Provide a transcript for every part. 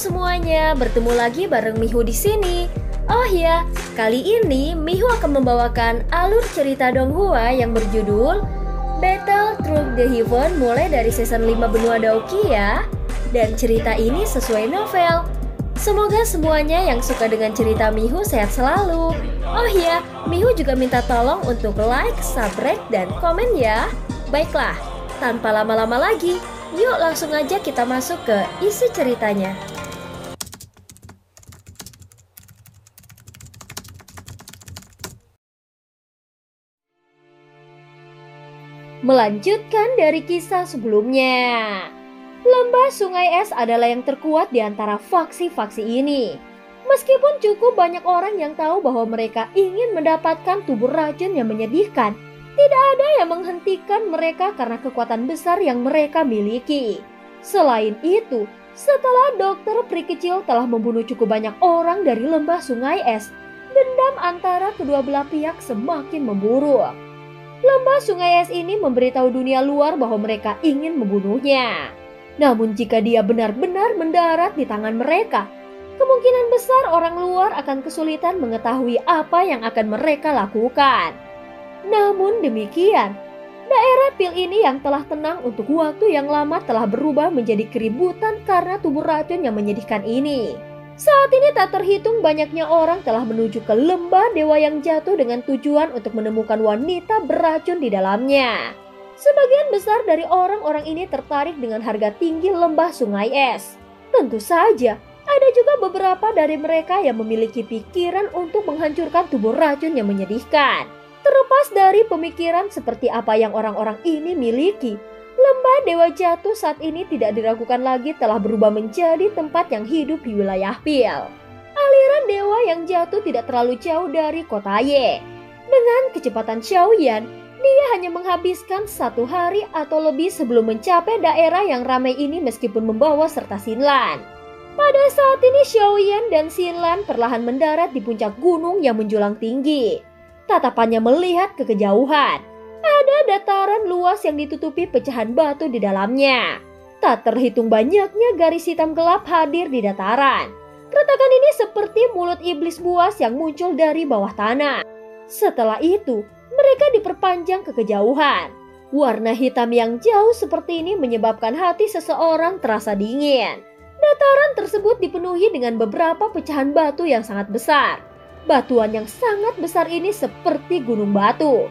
semuanya, bertemu lagi bareng Mihu di sini. Oh ya, kali ini Mihu akan membawakan alur cerita Donghua yang berjudul Battle Through the Heaven mulai dari season 5 Benua Daoki ya. Dan cerita ini sesuai novel. Semoga semuanya yang suka dengan cerita Mihu sehat selalu. Oh ya, Mihu juga minta tolong untuk like, subscribe, dan komen ya. Baiklah, tanpa lama-lama lagi, yuk langsung aja kita masuk ke isi ceritanya. Melanjutkan dari kisah sebelumnya. Lembah Sungai Es adalah yang terkuat di antara faksi-faksi ini. Meskipun cukup banyak orang yang tahu bahwa mereka ingin mendapatkan tubuh racun yang menyedihkan, tidak ada yang menghentikan mereka karena kekuatan besar yang mereka miliki. Selain itu, setelah dokter peri kecil telah membunuh cukup banyak orang dari lembah Sungai Es, dendam antara kedua belah pihak semakin memburuk. Lembah Sungai Es ini memberitahu dunia luar bahwa mereka ingin membunuhnya. Namun jika dia benar-benar mendarat di tangan mereka, kemungkinan besar orang luar akan kesulitan mengetahui apa yang akan mereka lakukan. Namun demikian, daerah Pil ini yang telah tenang untuk waktu yang lama telah berubah menjadi keributan karena tubuh racun yang menyedihkan ini. Saat ini tak terhitung banyaknya orang telah menuju ke lembah dewa yang jatuh dengan tujuan untuk menemukan wanita beracun di dalamnya. Sebagian besar dari orang-orang ini tertarik dengan harga tinggi lembah Sungai Es. Tentu saja, ada juga beberapa dari mereka yang memiliki pikiran untuk menghancurkan tubuh racun yang menyedihkan. Terlepas dari pemikiran seperti apa yang orang-orang ini miliki, lembah dewa jatuh saat ini tidak diragukan lagi telah berubah menjadi tempat yang hidup di wilayah Pil. Aliran dewa yang jatuh tidak terlalu jauh dari kota Ye. Dengan kecepatan Xiaoyan, dia hanya menghabiskan 1 hari atau lebih sebelum mencapai daerah yang ramai ini meskipun membawa serta Xinlan. Pada saat ini Xiaoyan dan Xinlan perlahan mendarat di puncak gunung yang menjulang tinggi. Tatapannya melihat ke kejauhan. Ada dataran luas yang ditutupi pecahan batu di dalamnya. Tak terhitung banyaknya garis hitam gelap hadir di dataran. Retakan ini seperti mulut iblis buas yang muncul dari bawah tanah. Setelah itu, mereka diperpanjang ke kejauhan. Warna hitam yang jauh seperti ini menyebabkan hati seseorang terasa dingin. Dataran tersebut dipenuhi dengan beberapa pecahan batu yang sangat besar. Batuan yang sangat besar ini seperti gunung batu.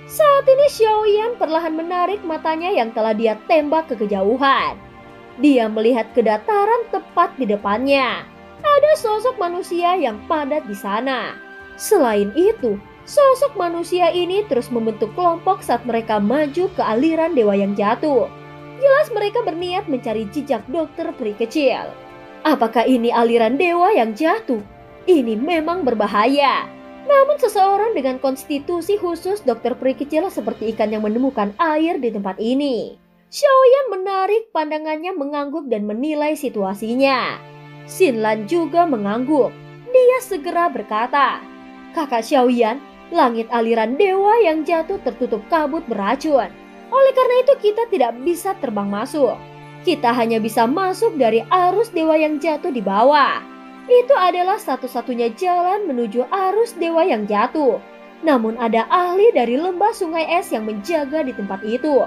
Saat ini Xiaoyan perlahan menarik matanya yang telah dia tembak ke kejauhan. Dia melihat ke dataran tepat di depannya. Ada sosok manusia yang padat di sana. Selain itu, sosok manusia ini terus membentuk kelompok saat mereka maju ke aliran dewa yang jatuh. Jelas mereka berniat mencari jejak dokter peri kecil. Apakah ini aliran dewa yang jatuh? Ini memang berbahaya. Namun seseorang dengan konstitusi khusus dokter peri kecil seperti ikan yang menemukan air di tempat ini. Xiaoyan menarik pandangannya mengangguk dan menilai situasinya. Xinlan juga mengangguk. Dia segera berkata, "Kakak Xiaoyan, langit aliran dewa yang jatuh tertutup kabut beracun. Oleh karena itu kita tidak bisa terbang masuk. Kita hanya bisa masuk dari arus dewa yang jatuh di bawah. Itu adalah satu-satunya jalan menuju arus dewa yang jatuh. Namun ada ahli dari lembah Sungai Es yang menjaga di tempat itu.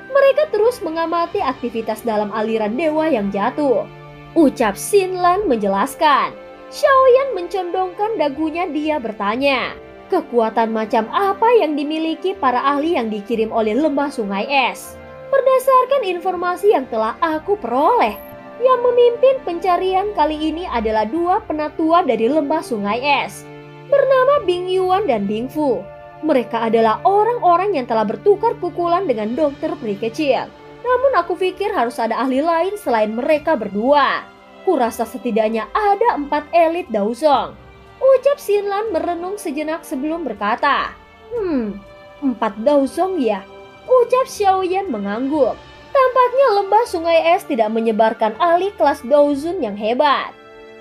Mereka terus mengamati aktivitas dalam aliran dewa yang jatuh." Ucap Xinlan menjelaskan. Xiaoyan mencondongkan dagunya, dia bertanya, "Kekuatan macam apa yang dimiliki para ahli yang dikirim oleh lembah Sungai Es?" "Berdasarkan informasi yang telah aku peroleh, yang memimpin pencarian kali ini adalah 2 penatua dari lembah Sungai Es, bernama Bing Yuan dan Bing Fu. Mereka adalah orang-orang yang telah bertukar pukulan dengan dokter peri kecil. Namun aku pikir harus ada ahli lain selain mereka berdua. Kurasa setidaknya ada 4 elit Daozong." Ucap Xinlan merenung sejenak sebelum berkata, 4 Daozong ya?" Ucap Xiaoyan mengangguk. Tampaknya lembah Sungai Es tidak menyebarkan ahli kelas Daozun yang hebat.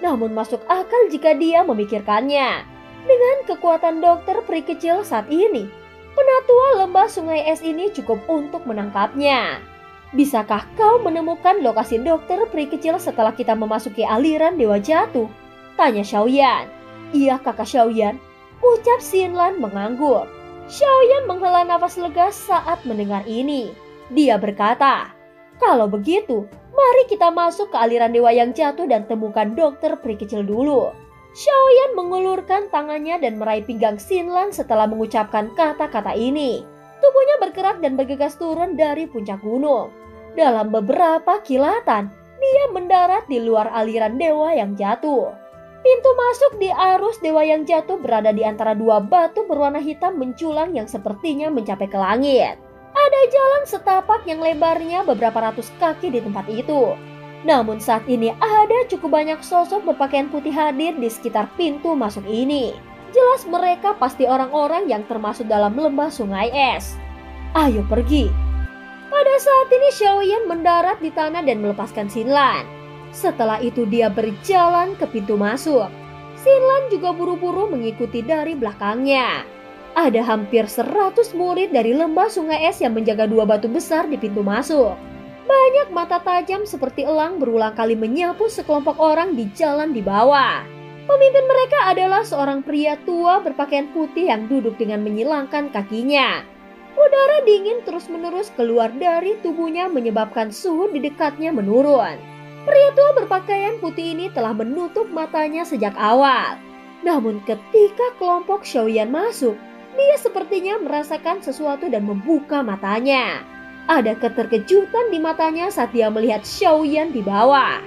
Namun masuk akal jika dia memikirkannya. Dengan kekuatan dokter peri kecil saat ini, penatua lembah Sungai Es ini cukup untuk menangkapnya. Bisakah kau menemukan lokasi dokter peri kecil setelah kita memasuki aliran dewa jatuh? Tanya Xiaoyan. Iya kakak Xiaoyan, ucap Xinlan mengangguk. Xiaoyan menghela nafas lega saat mendengar ini. Dia berkata, kalau begitu, mari kita masuk ke aliran dewa yang jatuh dan temukan dokter peri kecil dulu. Xiaoyan mengulurkan tangannya dan meraih pinggang Xinlan setelah mengucapkan kata-kata ini. Tubuhnya bergerak dan bergegas turun dari puncak gunung. Dalam beberapa kilatan, dia mendarat di luar aliran dewa yang jatuh. Pintu masuk di arus dewa yang jatuh berada di antara dua batu berwarna hitam menculang yang sepertinya mencapai ke langit. Ada jalan setapak yang lebarnya beberapa ratus kaki di tempat itu. Namun saat ini ada cukup banyak sosok berpakaian putih hadir di sekitar pintu masuk ini. Jelas mereka pasti orang-orang yang termasuk dalam lembah sungai es. Ayo pergi. Pada saat ini Xiaoyan mendarat di tanah dan melepaskan Xinlan. Setelah itu dia berjalan ke pintu masuk. Xinlan juga buru-buru mengikuti dari belakangnya. Ada hampir 100 murid dari lembah sungai es yang menjaga dua batu besar di pintu masuk. Banyak mata tajam seperti elang berulang kali menyapu sekelompok orang di jalan di bawah. Pemimpin mereka adalah seorang pria tua berpakaian putih yang duduk dengan menyilangkan kakinya. Udara dingin terus-menerus keluar dari tubuhnya menyebabkan suhu di dekatnya menurun. Pria tua berpakaian putih ini telah menutup matanya sejak awal. Namun ketika kelompok Xiaoyan masuk, dia sepertinya merasakan sesuatu dan membuka matanya. Ada keterkejutan di matanya saat dia melihat Xiaoyan di bawah.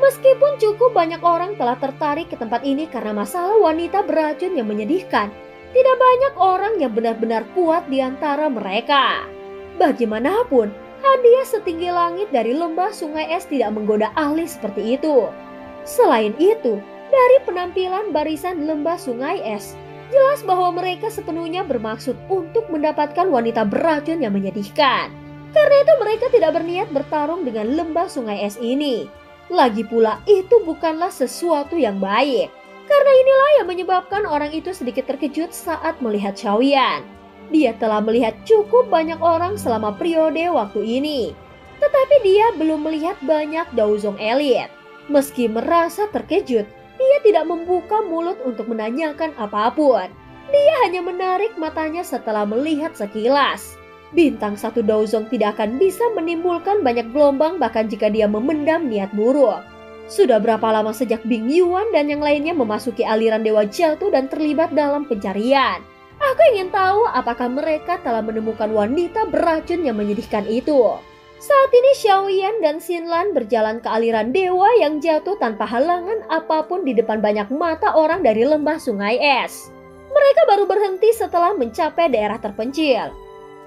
Meskipun cukup banyak orang telah tertarik ke tempat ini karena masalah wanita beracun yang menyedihkan, tidak banyak orang yang benar-benar kuat di antara mereka. Bagaimanapun, hadiah setinggi langit dari lembah sungai es tidak menggoda ahli seperti itu. Selain itu, dari penampilan barisan lembah sungai es, jelas bahwa mereka sepenuhnya bermaksud untuk mendapatkan wanita beracun yang menyedihkan. Karena itu mereka tidak berniat bertarung dengan lembah sungai es ini. Lagi pula itu bukanlah sesuatu yang baik. Karena inilah yang menyebabkan orang itu sedikit terkejut saat melihat Xiaoyan. Dia telah melihat cukup banyak orang selama periode waktu ini. Tetapi dia belum melihat banyak Daozong elit. Meski merasa terkejut, dia tidak membuka mulut untuk menanyakan apapun. Dia hanya menarik matanya setelah melihat sekilas. Bintang satu Daozong tidak akan bisa menimbulkan banyak gelombang bahkan jika dia memendam niat buruk. Sudah berapa lama sejak Bing Yuan dan yang lainnya memasuki aliran dewa jatuh dan terlibat dalam pencarian? Aku ingin tahu apakah mereka telah menemukan wanita beracun yang menyedihkan itu. Saat ini Xiaoyan dan Xinlan berjalan ke aliran dewa yang jatuh tanpa halangan apapun di depan banyak mata orang dari lembah sungai es. Mereka baru berhenti setelah mencapai daerah terpencil.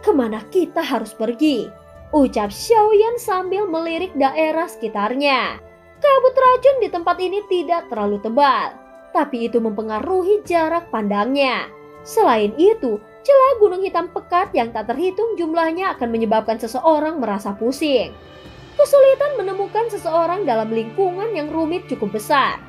Kemana kita harus pergi? Ucap Xiaoyan sambil melirik daerah sekitarnya. Kabut racun di tempat ini tidak terlalu tebal, tapi itu mempengaruhi jarak pandangnya. Selain itu, celah gunung hitam pekat yang tak terhitung jumlahnya akan menyebabkan seseorang merasa pusing. Kesulitan menemukan seseorang dalam lingkungan yang rumit cukup besar.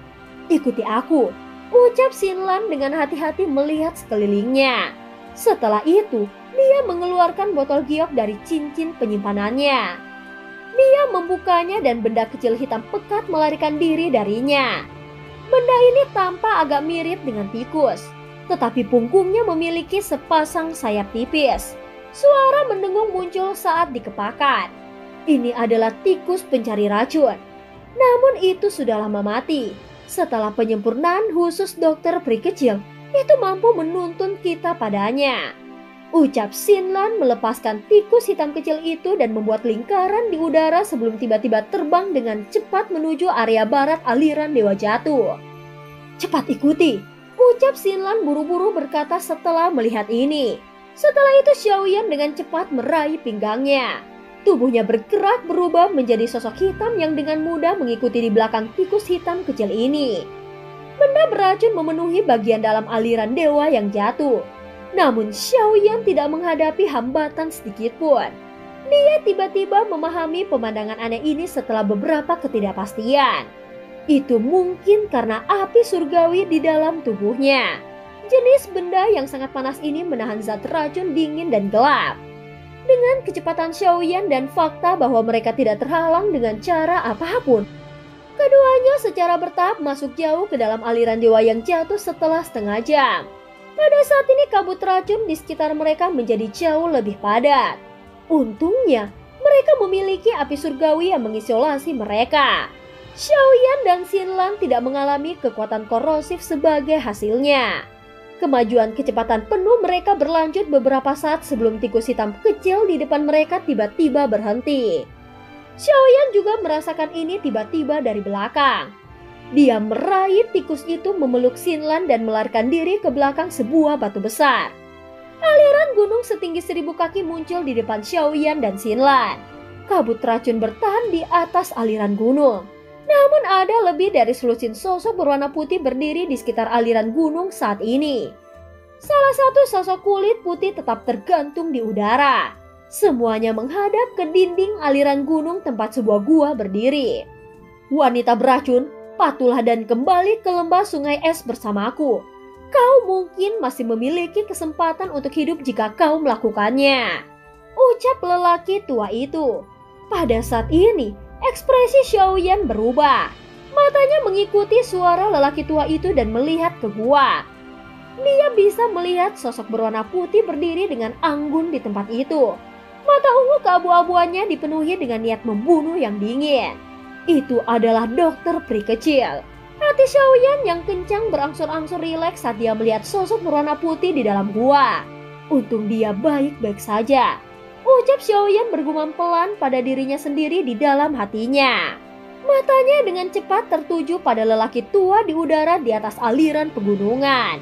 Ikuti aku, ucap Xinlan dengan hati-hati melihat sekelilingnya. Setelah itu, dia mengeluarkan botol giok dari cincin penyimpanannya. Dia membukanya dan benda kecil hitam pekat melarikan diri darinya. Benda ini tampak agak mirip dengan tikus, tetapi punggungnya memiliki sepasang sayap tipis. Suara mendengung muncul saat dikepakan. Ini adalah tikus pencari racun. Namun itu sudah lama mati. Setelah penyempurnaan khusus dokter peri kecil, itu mampu menuntun kita padanya. Ucap Xinlan melepaskan tikus hitam kecil itu dan membuat lingkaran di udara sebelum tiba-tiba terbang dengan cepat menuju area barat aliran dewa jatuh. Cepat ikuti, ucap Xinlan buru-buru berkata setelah melihat ini. Setelah itu Xiaoyan dengan cepat meraih pinggangnya. Tubuhnya bergerak berubah menjadi sosok hitam yang dengan mudah mengikuti di belakang tikus hitam kecil ini. Benda beracun memenuhi bagian dalam aliran dewa yang jatuh. Namun Xiaoyan tidak menghadapi hambatan sedikit pun. Dia tiba-tiba memahami pemandangan aneh ini setelah beberapa ketidakpastian. Itu mungkin karena api surgawi di dalam tubuhnya. Jenis benda yang sangat panas ini menahan zat racun dingin dan gelap. Dengan kecepatan Xiaoyan dan fakta bahwa mereka tidak terhalang dengan cara apapun, keduanya secara bertahap masuk jauh ke dalam aliran dewa yang jatuh setelah setengah jam. Pada saat ini kabut racun di sekitar mereka menjadi jauh lebih padat. Untungnya, mereka memiliki api surgawi yang mengisolasi mereka. Xiaoyan dan Xinlan tidak mengalami kekuatan korosif sebagai hasilnya. Kemajuan kecepatan penuh mereka berlanjut beberapa saat sebelum tikus hitam kecil di depan mereka tiba-tiba berhenti. Xiaoyan juga merasakan ini tiba-tiba dari belakang. Dia meraih tikus itu memeluk Xinlan dan melarikan diri ke belakang sebuah batu besar. Aliran gunung setinggi 1000 kaki muncul di depan Xiaoyan dan Xinlan. Kabut racun bertahan di atas aliran gunung. Namun ada lebih dari selusin sosok berwarna putih berdiri di sekitar aliran gunung saat ini. Salah satu sosok kulit putih tetap tergantung di udara. Semuanya menghadap ke dinding aliran gunung tempat sebuah gua berdiri. Wanita beracun, patuhlah dan kembali ke lembah sungai es bersamaku. Kau mungkin masih memiliki kesempatan untuk hidup jika kau melakukannya, ucap lelaki tua itu. Pada saat ini, ekspresi Xiaoyan berubah. Matanya mengikuti suara lelaki tua itu dan melihat ke gua. Dia bisa melihat sosok berwarna putih berdiri dengan anggun di tempat itu. Mata ungu keabu-abuannya dipenuhi dengan niat membunuh yang dingin. Itu adalah dokter peri kecil. Hati Xiaoyan yang kencang berangsur-angsur rileks saat dia melihat sosok berwarna putih di dalam gua. Untung dia baik-baik saja, ucap Xiaoyan bergumam pelan pada dirinya sendiri di dalam hatinya. Matanya dengan cepat tertuju pada lelaki tua di udara di atas aliran pegunungan.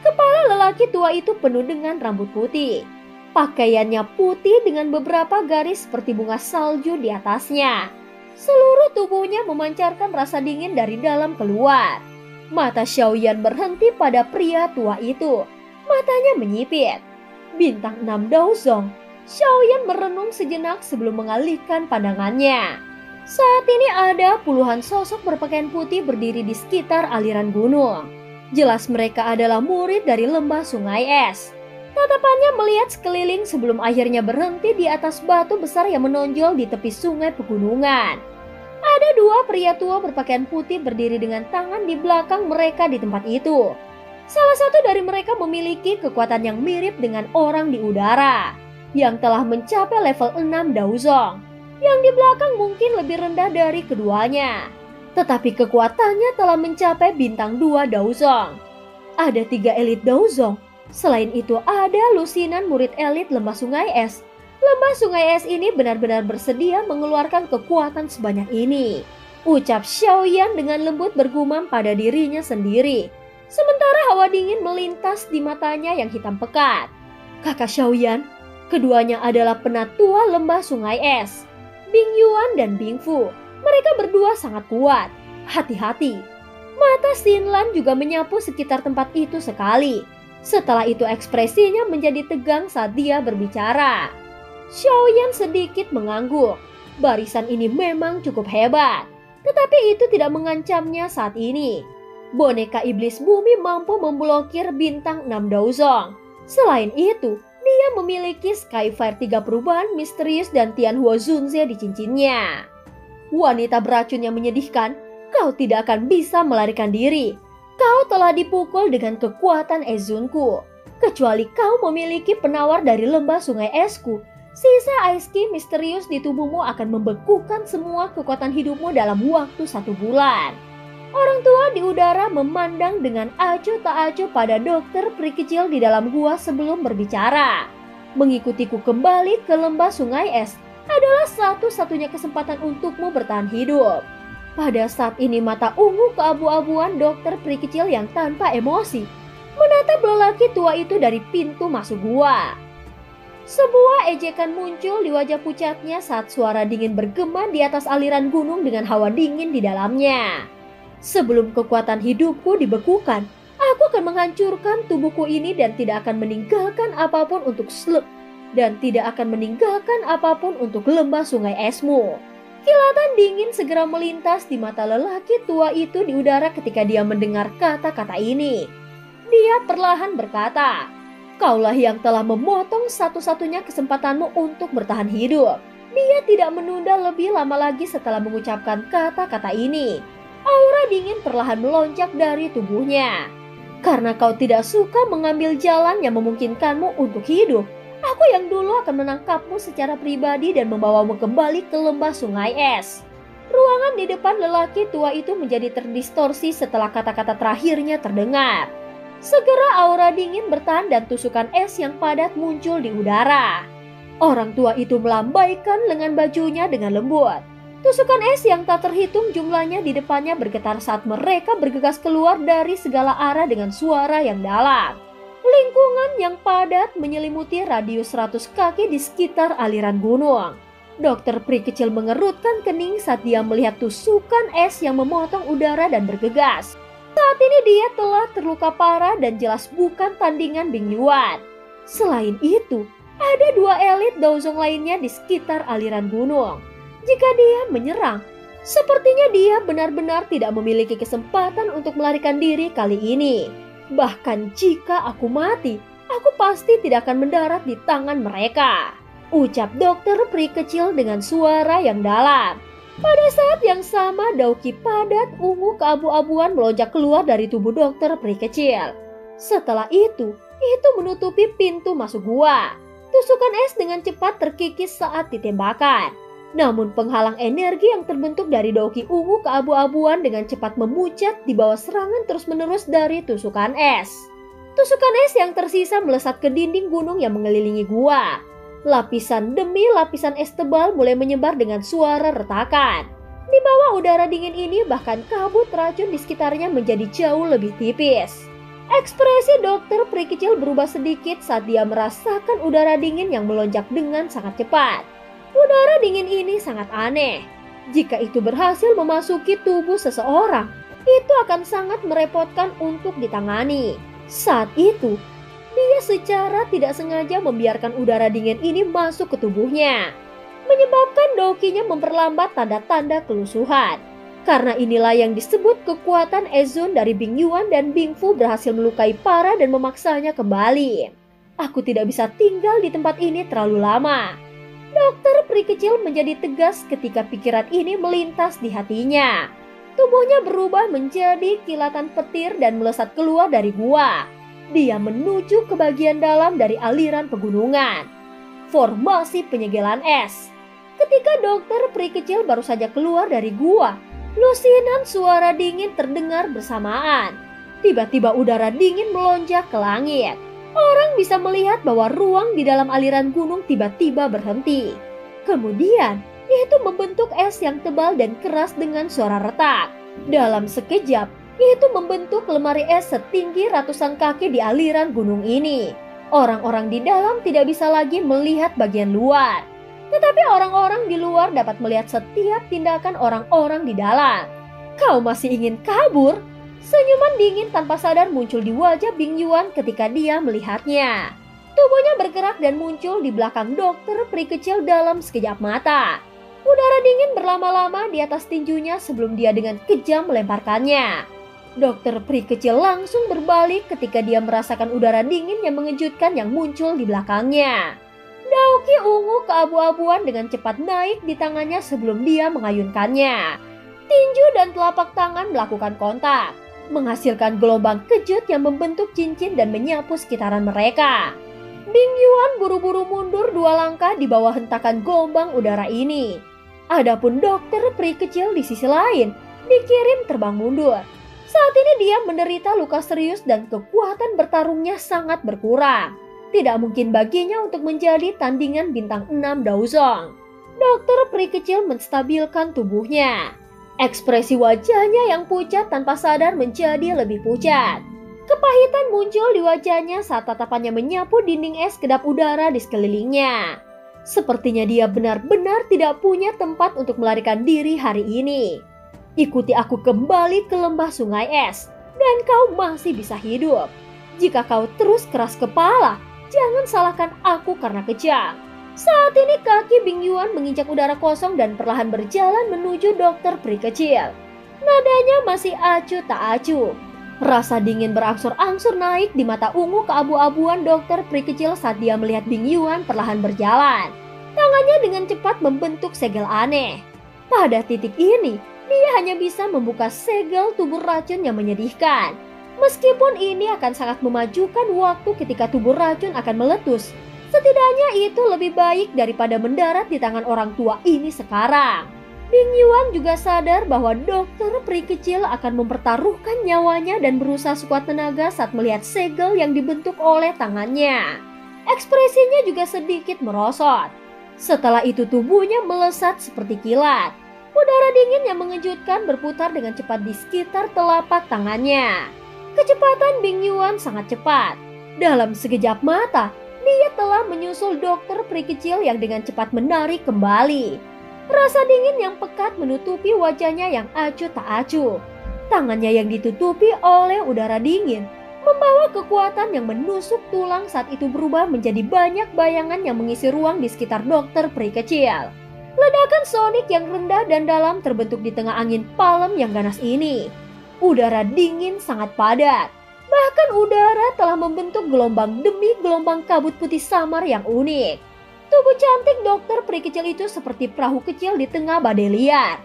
Kepala lelaki tua itu penuh dengan rambut putih. Pakaiannya putih dengan beberapa garis seperti bunga salju di atasnya. Seluruh tubuhnya memancarkan rasa dingin dari dalam keluar. Mata Xiaoyan berhenti pada pria tua itu. Matanya menyipit. Bintang 6 Daozong. Xiaoyan merenung sejenak sebelum mengalihkan pandangannya. Saat ini ada puluhan sosok berpakaian putih berdiri di sekitar aliran gunung. Jelas mereka adalah murid dari lembah sungai es. Tatapannya melihat sekeliling sebelum akhirnya berhenti di atas batu besar yang menonjol di tepi sungai pegunungan. Ada dua pria tua berpakaian putih berdiri dengan tangan di belakang mereka di tempat itu. Salah satu dari mereka memiliki kekuatan yang mirip dengan orang di udara, yang telah mencapai level 6 Daozong. Yang di belakang mungkin lebih rendah dari keduanya, tetapi kekuatannya telah mencapai bintang 2 Daozong. Ada 3 elit Daozong. Selain itu ada lusinan murid elit lembah sungai es. Lembah sungai es ini benar-benar bersedia mengeluarkan kekuatan sebanyak ini, ucap Xiaoyan dengan lembut bergumam pada dirinya sendiri. Sementara hawa dingin melintas di matanya yang hitam pekat. Kakak Xiaoyan, keduanya adalah penatua lembah sungai es, Bing Yuan dan Bing Fu. Mereka berdua sangat kuat. Hati-hati. Mata Xinlan juga menyapu sekitar tempat itu sekali. Setelah itu ekspresinya menjadi tegang saat dia berbicara. Xiaoyan sedikit mengangguk. Barisan ini memang cukup hebat, tetapi itu tidak mengancamnya saat ini. Boneka iblis bumi mampu memblokir bintang 6 Daozong. Selain itu, dia memiliki Skyfire 3 perubahan misterius dan Tianhuo Zunze di cincinnya. Wanita beracun yang menyedihkan, kau tidak akan bisa melarikan diri. Kau telah dipukul dengan kekuatan Ezunku. Kecuali kau memiliki penawar dari lembah sungai esku, sisa Ice Key misterius di tubuhmu akan membekukan semua kekuatan hidupmu dalam waktu 1 bulan. Orang tua di udara memandang dengan acuh tak acuh pada dokter peri kecil di dalam gua sebelum berbicara. Mengikutiku kembali ke lembah sungai es adalah satu-satunya kesempatan untukmu bertahan hidup. Pada saat ini mata ungu keabu-abuan dokter peri kecil yang tanpa emosi menatap lelaki tua itu dari pintu masuk gua. Sebuah ejekan muncul di wajah pucatnya saat suara dingin bergema di atas aliran gunung dengan hawa dingin di dalamnya. Sebelum kekuatan hidupku dibekukan, aku akan menghancurkan tubuhku ini dan tidak akan meninggalkan apapun untuk lembah sungai esmu. Kilatan dingin segera melintas di mata lelaki tua itu di udara ketika dia mendengar kata-kata ini. Dia perlahan berkata, Kaulah yang telah memotong satu-satunya kesempatanmu untuk bertahan hidup. Dia tidak menunda lebih lama lagi setelah mengucapkan kata-kata ini. Aura dingin perlahan melonjak dari tubuhnya. Karena kau tidak suka mengambil jalan yang memungkinkanmu untuk hidup, aku yang dulu akan menangkapmu secara pribadi dan membawamu kembali ke lembah sungai es. Ruangan di depan lelaki tua itu menjadi terdistorsi setelah kata-kata terakhirnya terdengar. Segera aura dingin bertahan dan tusukan es yang padat muncul di udara. Orang tua itu melambaikan lengan bajunya dengan lembut. Tusukan es yang tak terhitung jumlahnya di depannya bergetar saat mereka bergegas keluar dari segala arah dengan suara yang dalam. Lingkungan yang padat menyelimuti radius 100 kaki di sekitar aliran gunung. Dokter Pri kecil mengerutkan kening saat dia melihat tusukan es yang memotong udara dan bergegas. Saat ini dia telah terluka parah dan jelas bukan tandingan Bing Yuan. Selain itu, ada dua elit Daozong lainnya di sekitar aliran gunung. Jika dia menyerang, sepertinya dia benar-benar tidak memiliki kesempatan untuk melarikan diri kali ini. Bahkan jika aku mati, aku pasti tidak akan mendarat di tangan mereka, ucap Dokter Pri kecil dengan suara yang dalam. Pada saat yang sama, dauki padat ungu keabu-abuan melonjak keluar dari tubuh Dokter Pri kecil. Setelah itu menutupi pintu masuk gua. Tusukan es dengan cepat terkikis saat ditembakkan. Namun penghalang energi yang terbentuk dari dauki ungu keabu-abuan dengan cepat memucat di bawah serangan terus-menerus dari tusukan es. Tusukan es yang tersisa melesat ke dinding gunung yang mengelilingi gua. Lapisan demi lapisan es tebal mulai menyebar dengan suara retakan. Di bawah udara dingin ini bahkan kabut racun di sekitarnya menjadi jauh lebih tipis. Ekspresi Dokter Pri kecil berubah sedikit saat dia merasakan udara dingin yang melonjak dengan sangat cepat. Udara dingin ini sangat aneh. Jika itu berhasil memasuki tubuh seseorang, itu akan sangat merepotkan untuk ditangani. Saat itu, dia secara tidak sengaja membiarkan udara dingin ini masuk ke tubuhnya, menyebabkan daukinya memperlambat tanda-tanda kelusuhan. Karena inilah yang disebut kekuatan Ezun dari Bing Yuan dan Bing Fu berhasil melukai parah dan memaksanya kembali. Aku tidak bisa tinggal di tempat ini terlalu lama. Dokter Pri kecil menjadi tegas ketika pikiran ini melintas di hatinya. Tubuhnya berubah menjadi kilatan petir dan melesat keluar dari gua. Dia menuju ke bagian dalam dari aliran pegunungan. Formasi penyegelan es. Ketika Dokter Pri kecil baru saja keluar dari gua, lusinan suara dingin terdengar bersamaan. Tiba-tiba udara dingin melonjak ke langit. Orang bisa melihat bahwa ruang di dalam aliran gunung tiba-tiba berhenti. Kemudian, itu membentuk es yang tebal dan keras dengan suara retak. Dalam sekejap, itu membentuk lemari es setinggi ratusan kaki di aliran gunung ini. Orang-orang di dalam tidak bisa lagi melihat bagian luar. Tetapi orang-orang di luar dapat melihat setiap tindakan orang-orang di dalam. Kau masih ingin kabur? Senyuman dingin tanpa sadar muncul di wajah Bing Yuan ketika dia melihatnya. Tubuhnya bergerak dan muncul di belakang Dokter Pri kecil dalam sekejap mata. Udara dingin berlama-lama di atas tinjunya sebelum dia dengan kejam melemparkannya. Dokter Pri kecil langsung berbalik ketika dia merasakan udara dingin yang mengejutkan yang muncul di belakangnya. Dauki ungu keabu-abuan dengan cepat naik di tangannya sebelum dia mengayunkannya. Tinju dan telapak tangan melakukan kontak, menghasilkan gelombang kejut yang membentuk cincin dan menyapu sekitaran mereka. Bing Yuan buru-buru mundur 2 langkah di bawah hentakan gelombang udara ini. Adapun Dokter Pri kecil di sisi lain dikirim terbang mundur. Saat ini dia menderita luka serius dan kekuatan bertarungnya sangat berkurang. Tidak mungkin baginya untuk menjadi tandingan bintang 6 Daozong. Dokter Pri kecil menstabilkan tubuhnya. Ekspresi wajahnya yang pucat tanpa sadar menjadi lebih pucat. Kepahitan muncul di wajahnya saat tatapannya menyapu dinding es kedap udara di sekelilingnya. Sepertinya dia benar-benar tidak punya tempat untuk melarikan diri hari ini. Ikuti aku kembali ke lembah sungai es, dan kau masih bisa hidup. Jika kau terus keras kepala, jangan salahkan aku karena kejam. Saat ini kaki Bing Yuan menginjak udara kosong dan perlahan berjalan menuju Dokter Pri kecil. Nadanya masih acuh tak acuh. Rasa dingin berangsur-angsur naik di mata ungu keabu-abuan dokter peri kecil saat dia melihat Bing Yuan perlahan berjalan. Tangannya dengan cepat membentuk segel aneh. Pada titik ini, dia hanya bisa membuka segel tubuh racun yang menyedihkan. Meskipun ini akan sangat memajukan waktu ketika tubuh racun akan meletus, setidaknya itu lebih baik daripada mendarat di tangan orang tua ini sekarang. Bing Yuan juga sadar bahwa dokter peri kecil akan mempertaruhkan nyawanya dan berusaha sekuat tenaga saat melihat segel yang dibentuk oleh tangannya. Ekspresinya juga sedikit merosot. Setelah itu tubuhnya melesat seperti kilat. Udara dingin yang mengejutkan berputar dengan cepat di sekitar telapak tangannya. Kecepatan Bing Yuan sangat cepat. Dalam sekejap mata, dia telah menyusul dokter peri kecil yang dengan cepat menarik kembali. Rasa dingin yang pekat menutupi wajahnya yang acuh tak acuh. Tangannya yang ditutupi oleh udara dingin membawa kekuatan yang menusuk tulang saat itu berubah menjadi banyak bayangan yang mengisi ruang di sekitar dokter peri kecil. Ledakan sonik yang rendah dan dalam terbentuk di tengah angin palem yang ganas ini. Udara dingin sangat padat. Bahkan udara telah membentuk gelombang demi gelombang kabut putih samar yang unik. Tubuh cantik dokter peri kecil itu seperti perahu kecil di tengah badai liar.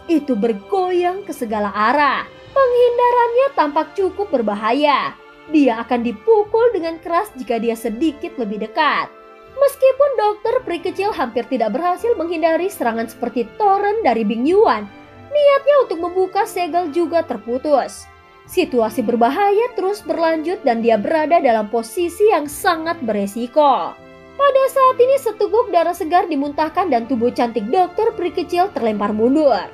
Itu bergoyang ke segala arah. Penghindarannya tampak cukup berbahaya. Dia akan dipukul dengan keras jika dia sedikit lebih dekat. Meskipun dokter peri kecil hampir tidak berhasil menghindari serangan seperti toren dari Bing Yuan, niatnya untuk membuka segel juga terputus. Situasi berbahaya terus berlanjut dan dia berada dalam posisi yang sangat beresiko. Pada saat ini seteguk darah segar dimuntahkan dan tubuh cantik dokter peri kecil terlempar mundur.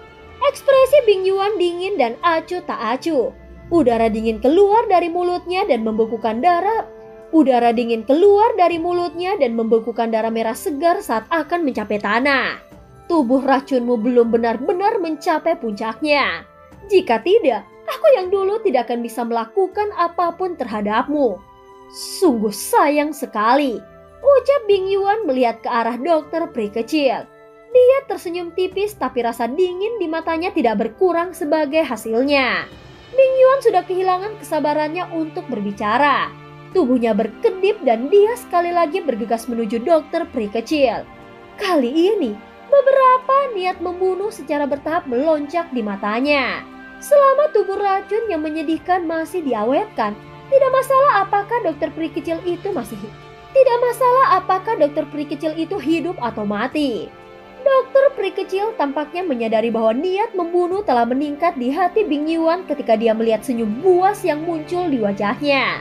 Ekspresi Bing Yuan dingin dan acuh tak acuh. Udara dingin keluar dari mulutnya dan membekukan darah. Udara dingin keluar dari mulutnya dan membekukan darah merah segar saat akan mencapai tanah. Tubuh racunmu belum benar-benar mencapai puncaknya. Jika tidak, aku yang dulu tidak akan bisa melakukan apapun terhadapmu. Sungguh sayang sekali, ucap Bing Yuan melihat ke arah dokter peri kecil. Dia tersenyum tipis tapi rasa dingin di matanya tidak berkurang sebagai hasilnya. Bing Yuan sudah kehilangan kesabarannya untuk berbicara. Tubuhnya berkedip dan dia sekali lagi bergegas menuju dokter peri kecil. Kali ini, beberapa niat membunuh secara bertahap melonjak di matanya. Selama tubuh racun yang menyedihkan masih diawetkan, tidak masalah apakah dokter peri kecil itu hidup atau mati. Dokter peri kecil tampaknya menyadari bahwa niat membunuh telah meningkat di hati Bing Yuan ketika dia melihat senyum buas yang muncul di wajahnya.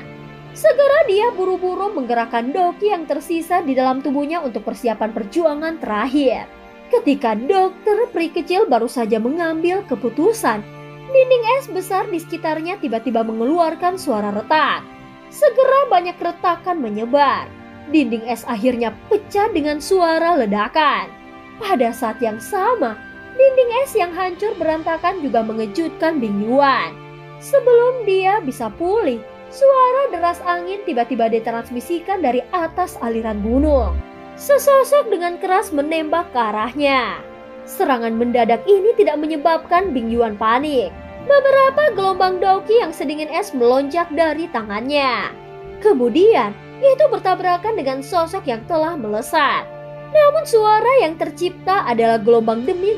Segera dia buru-buru menggerakkan doki yang tersisa di dalam tubuhnya untuk persiapan perjuangan terakhir. Ketika dokter peri kecil baru saja mengambil keputusan, dinding es besar di sekitarnya tiba-tiba mengeluarkan suara retak. Segera banyak retakan menyebar. Dinding es akhirnya pecah dengan suara ledakan. Pada saat yang sama, dinding es yang hancur berantakan juga mengejutkan Bing Yuan. Sebelum dia bisa pulih, suara deras angin tiba-tiba ditransmisikan dari atas aliran gunung. Sesosok dengan keras menembak ke arahnya. Serangan mendadak ini tidak menyebabkan Bing Yuan panik. Beberapa gelombang doki yang sedingin es melonjak dari tangannya. Kemudian, itu bertabrakan dengan sosok yang telah melesat. Namun suara yang tercipta adalah gelombang demi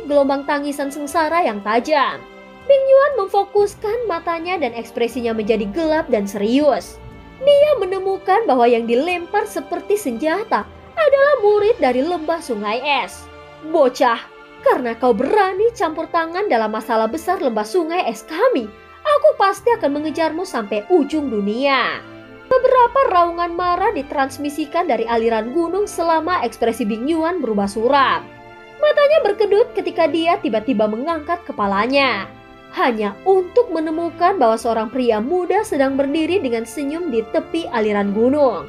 gelombang tangisan sengsara yang tajam. Bing Yuan memfokuskan matanya dan ekspresinya menjadi gelap dan serius. Dia menemukan bahwa yang dilempar seperti senjata adalah murid dari lembah sungai es. Bocah, karena kau berani campur tangan dalam masalah besar lembah sungai es kami, aku pasti akan mengejarmu sampai ujung dunia. Beberapa raungan marah ditransmisikan dari aliran gunung selama ekspresi Bing Yuan berubah suram. Matanya berkedut ketika dia tiba-tiba mengangkat kepalanya. Hanya untuk menemukan bahwa seorang pria muda sedang berdiri dengan senyum di tepi aliran gunung.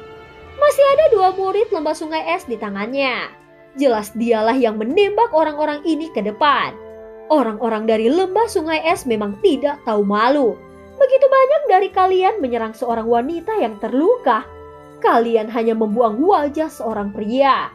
Masih ada 2 murid lembah sungai es di tangannya. Jelas dialah yang menembak orang-orang ini ke depan. Orang-orang dari lembah sungai es memang tidak tahu malu. Begitu banyak dari kalian menyerang seorang wanita yang terluka. Kalian hanya membuang wajah seorang pria.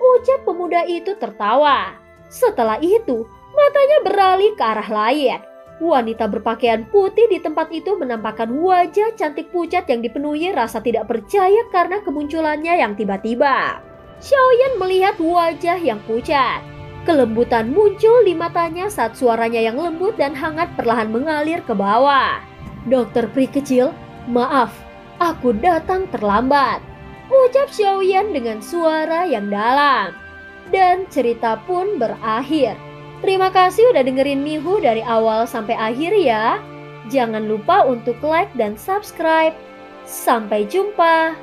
Ucap pemuda itu tertawa. Setelah itu, Matanya beralih ke arah lain. Wanita berpakaian putih di tempat itu menampakkan wajah cantik pucat yang dipenuhi rasa tidak percaya karena kemunculannya yang tiba-tiba. Xiaoyan melihat wajah yang pucat. Kelembutan muncul di matanya saat suaranya yang lembut dan hangat perlahan mengalir ke bawah. "Dokter Pri kecil, maaf, aku datang terlambat," ucap Xiaoyan dengan suara yang dalam. Dan cerita pun berakhir. Terima kasih udah dengerin Mihu dari awal sampai akhir ya. Jangan lupa untuk like dan subscribe. Sampai jumpa.